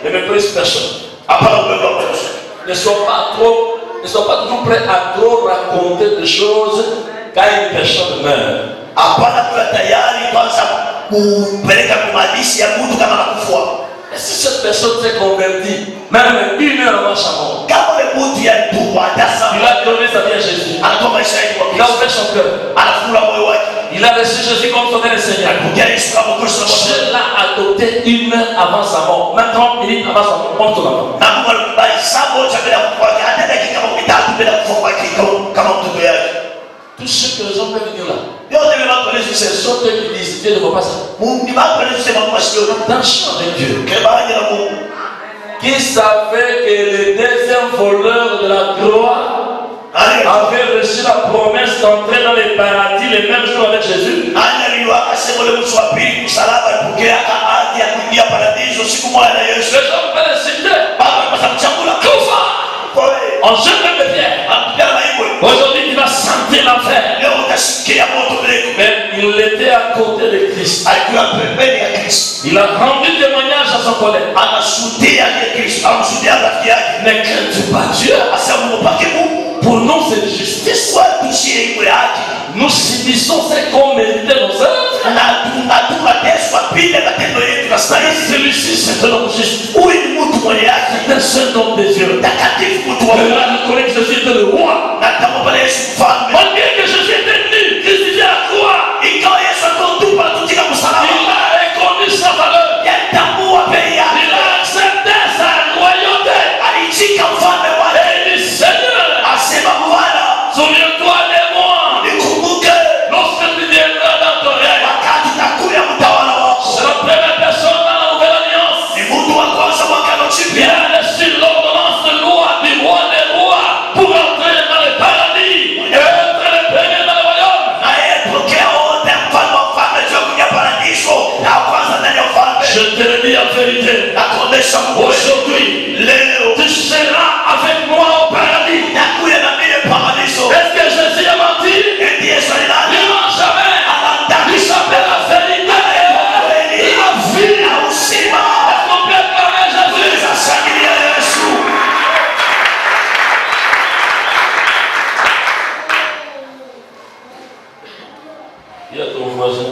Ne méprise personne. hapana ubebe wa mtoto. Ne sois pas toujours prêt à trop raconter des choses quand une personne meurt. Hapana kuwa tayari kwanza kupeleka kumadishi ya mtu kama nakufua. Et si cette personne s'est convertie, même une heure avant sa mort, Kama ule mtu ya tuwa dasa il a donné sa vie à Jésus. anatoa maisha yake kwa Il a Kristo, ouvert son cœur. anafungua moyo wake, Il a reçu Jésus comme Sauveur et Seigneur. anapokea Yesu kama Mwokozi na Bwana. Dieu l'a adopté une heure avant sa mort, même 30 minutes avant sa mort, comme ton enfant. Na Mungu alikubali saa moja bila kufa kwake, hata dakika mitatu bila kufa kwake kama mtoto yake. Tous ceux que les hommes peuvent venir là, Yote vile watu wanaweza ce kusema sont eux qui disent Dieu ne voit pas ça. Mungu ni watu wanaweza kusema kwa sio Attention avec Dieu. kama haja na Mungu. Qui savait que le deuxième voleur de la croix avait reçu la promesse d'entrer dans le paradis le même jour avec Jésus? Nani alijua akasema ule mtu wa pili msalaba alipokea ahadi ya kuingia paradiso siku moja na Yesu. Les hommes peuvent le citer. Baba alipata kuchagula Kufa! kwa wewe. On jette même de pierre. Anakuja na hivyo. Aujourd'hui, tu vas sentir l'enfer. Leo utasikia moto mbele. Mais il était à côté de Christ. Alikuwa pembeni ya Kristo. Il a rendu témoignage à son collègue. Anashuhudia ya Kristo, anashuhudia rafiki yake. Ne crains-tu pas Dieu? Asema mpake Mungu. Pour nous, c'est justice. Watu shie iko yake. Nous subissons ce qu'on méritait nos œuvres. Na tunateswa bila matendo yetu na stahili. Celui-ci, c'est un homme juste. Huyu ni mtu mwenye haki. C'est un seul homme de Dieu. Takatifu mtu wa Le Mungu. roi reconnaît que Jésus était le roi. Na tampa Yesu mfalme. Malgré que Jésus était nu, crucifié à la croix, Ikawa Yesu akotupa tutika msalaba. il a reconnu sa valeur. Yatambua bei yake. Il a accepté sa royauté. Alichika mfalme wake. Et il dit, Seigneur, Asema Bwana, souviens-toi de moi nikumbuke lorsque tu viendras dans ton règne. wakati utakuja mtawala wako. C'est la première personne dans la nouvelle alliance. Ni mtu wa kwanza mwaka Il jipya. a reçu l'ordonnance de loi du roi des rois vérité. Aujourd'hui, tu seras avec moi au paradis. Est-ce que Jésus a menti? Il ne ment jamais. Il s'appelle la vérité. La vie. Est-ce qu'on peut acclamer Jésus? Il y a ton voisin.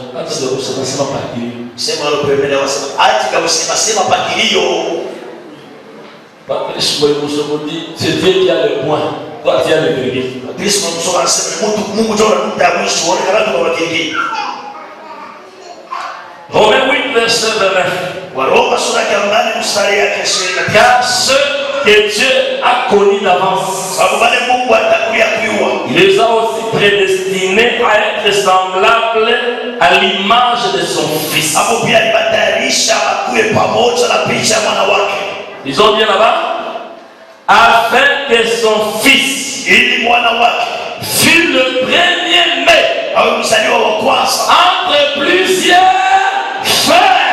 Sema lopemele wasema ati kama sema pakilio. Patrice Moïse, c'est Dieu qui a le point. Toi tu as le verdict. Patrice Moïse anasema Mungu ndio anatupa mwisho wale kana tunawakili. Romains 8 verset 29. Waroma sura ya 8 mstari yake 20. Car ceux que Dieu a connus d'avance, il les a aussi prédestinés à être semblables à l'image de son Fils. Ils ont bien là-bas, afin que son Fils fût le premier-né entre plusieurs frères.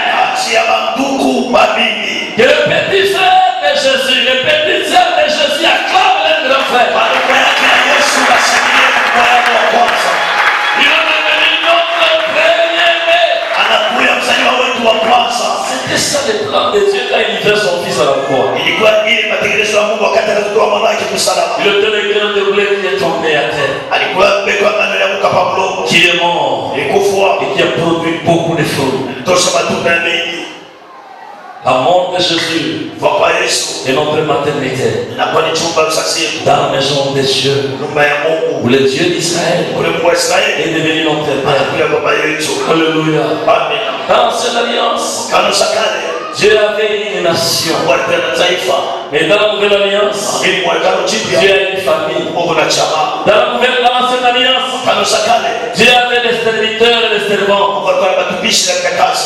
Que le petit frère de Jésus, le petit frère de Jésus acclame le grand frère. Il est devenu notre premier-né. C'était ça le plan de Dieu quand il livrait son fils à la croix. Il était le grain de blé qui est tombé à terre, qui est mort et qui a produit beaucoup de fruits. La mort de Jésus est notre maternité dans la maison de Dieu, où le Dieu d'Israël est devenu notre Père. Alléluia. Dans cette alliance, Dieu avait une nation. Mais dans la nouvelle alliance, Dieu a une famille. Dans l'ancienne alliance, Dieu avait des serviteurs et des servants.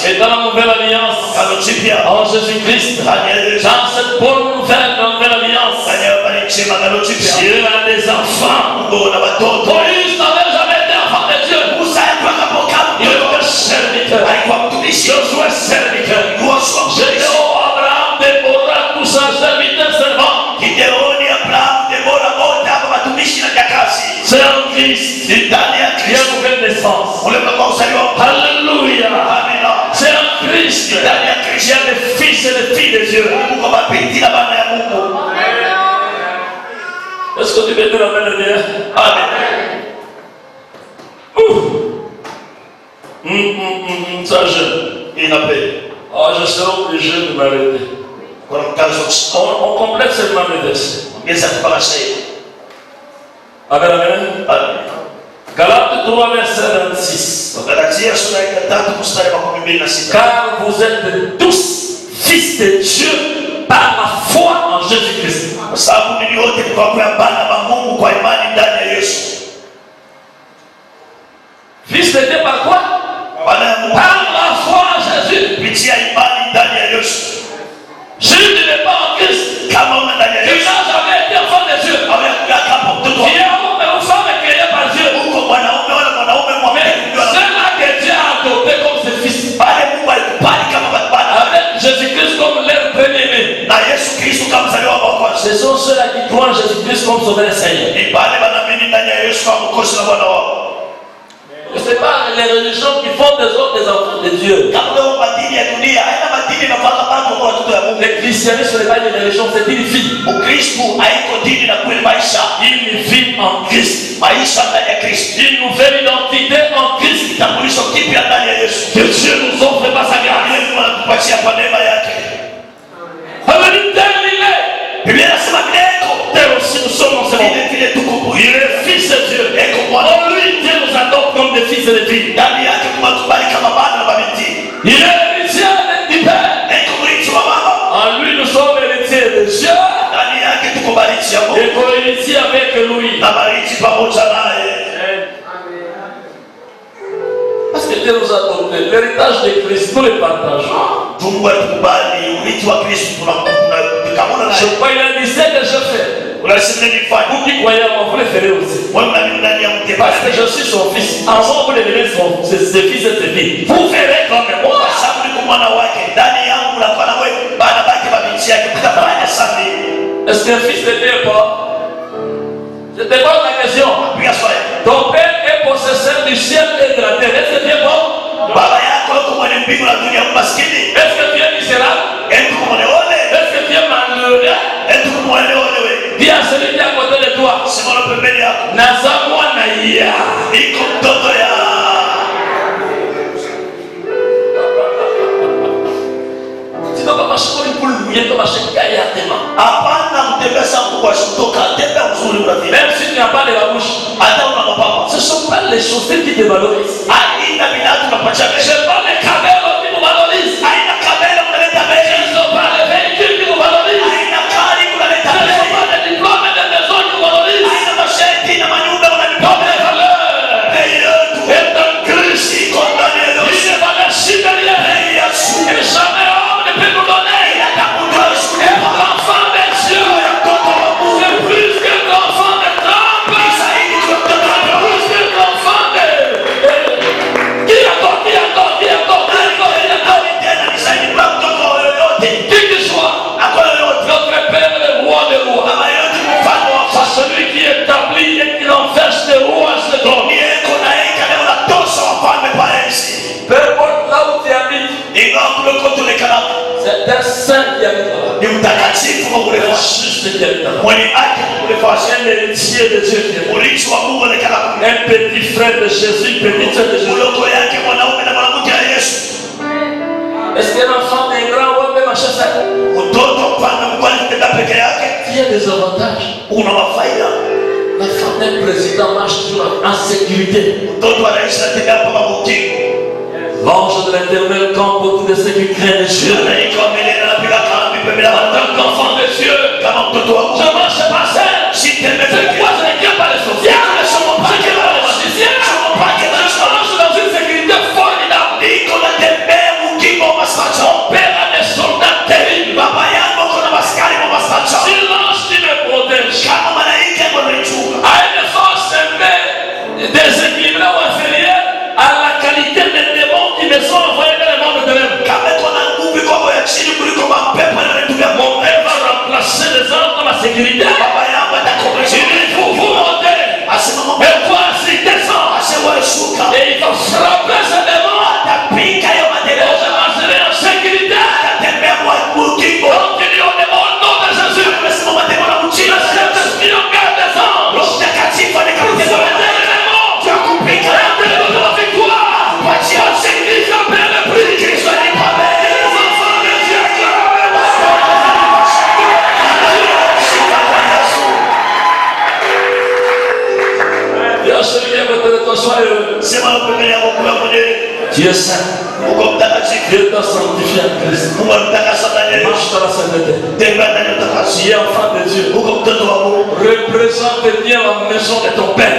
Et dans la nouvelle alliance, en Jésus-Christ, dans cette bonne nouvelle alliance, Dieu a des enfants. Moïse n'avait jamais été enfant de Dieu. Il était serviteur. Josué serviteur. Gédéon, Abraham, Déborah, tous ces serviteurs servants. C'est en Christ. Il y a une nouvelle naissance. Alléluia. C'est en Christ. Il y a des fils et des filles de Dieu. Est-ce que tu peux dire la main de Dieu? Amen. Ça jeune. Il n'a pas. Je serai obligé de m'arrêter. On complète seulement les versets. Amen, amen. Galates 3, verset 26. Car vous êtes tous fils de Dieu par la foi en Jésus-Christ. Fils de Dieu par quoi? Par la foi en Jésus. Si tu n'es pas en Christ, tu n'as jamais été enfant de Dieu. Tu es homme ou femme créé par Dieu. Mais ceux-là que Dieu a adopté comme ses fils, avec Jésus-Christ comme leur premier-né, ce sont ceux-là qui croient en Jésus-Christ comme sauveur et Seigneur. Ce n'est pas les religions qui font des autres des enfants de Dieu. Le christianisme n'est pas une religion, c'est une vie. Une vie en Christ. Une nouvelle identité en Christ. Que Dieu nous offre par sa grâce. Tel aussi nous sommes en ce monde. Il est fils de Dieu. En lui, Dieu nous adopte comme des fils et des filles. Il est héritier du Père. En lui, nous sommes héritiers de Dieu. Et co-héritiers avec lui. Parce que Dieu nous a donné l'héritage de Christ, nous le partageons. Je crois qu'il a dit ce que je fais. Vous qui croyez en moi, vous le ferez aussi. Parce que je suis son fils. En moi, vous devenez ses fils et ses filles. Vous verrez comme moi. Est-ce qu'un fils de Dieu est pas? Je te pose la question. Ton père est possesseur du ciel et de la terre. Est-ce que tu es bon? Est-ce que tu es misérable? Est-ce que tu es malheureux? Dis à celui qui est à côté de toi. Nazamwa Naïa. Tu ne dois pas marcher comme une poule mouillée, tu dois marcher gaillardement. Même si tu n'as pas de la bouche. Ce ne sont pas les chaussettes qui te valorisent. Ce n'est pas les caméras qui nous valorisent. Ce ne sont pas les véhicules qui nous valorisent. Ce ne sont pas les diplômes et les maisons qui nous valorisent. Notre valeur est en Christ. Il est valeur supérieure. Et jamais homme ne peut nous donner. Être l'enfant des cieux, c'est plus que l'enfant des trompes. Plus que l'enfant des... Qui encore? Qui que soit, notre Père est le roi des rois. C'est celui qui établit et qui l'enferme des rois et des trônes. Peu importe là où tu habites, c'est un saint qui habite là-bas. Un juste qui habite là-bas. Un héritier de Dieu qui est là. Un petit frère de Jésus, petit frère de Jésus. Est-ce qu'un enfant d'un grand roi peut marcher seul? Il y a des avantages. La femme d'un président marche toujours en sécurité. L'ange de l'Éternel campe autour de ceux qui craignent Dieu. En tant qu'enfant de Dieu, je marche pas seul. C'est pourquoi je ne tiens pas les sorciers. Je ne tiens pas les magiciens. Je marche dans une sécurité formidable. Mon père a des soldats terribles. Si l'ange qui me protège a une force déséquilibrée ou inférieure à la qualité des démons qui me sont envoyés dans le monde de l'homme. Mon père va remplacer les anges dans ma sécurité. Il dit pour vous monter. Et voici descend. Et il va frapper ce démon. Et je marcherai en sécurité. Continue au démon au nom de Jésus. Le Saint-Esprit en garde des anges. Vous êtes des démons. Rendez-vous de la victoire. Parce qu'il a payé le prix. Les enfants de Dieu. Dis à celui qui est à côté de toi, sois heureux. Tu es saint. Dieu t'a sanctifié en Christ. Marche dans la sainteté. Tu es enfant de Dieu. Représente bien la maison de ton Père.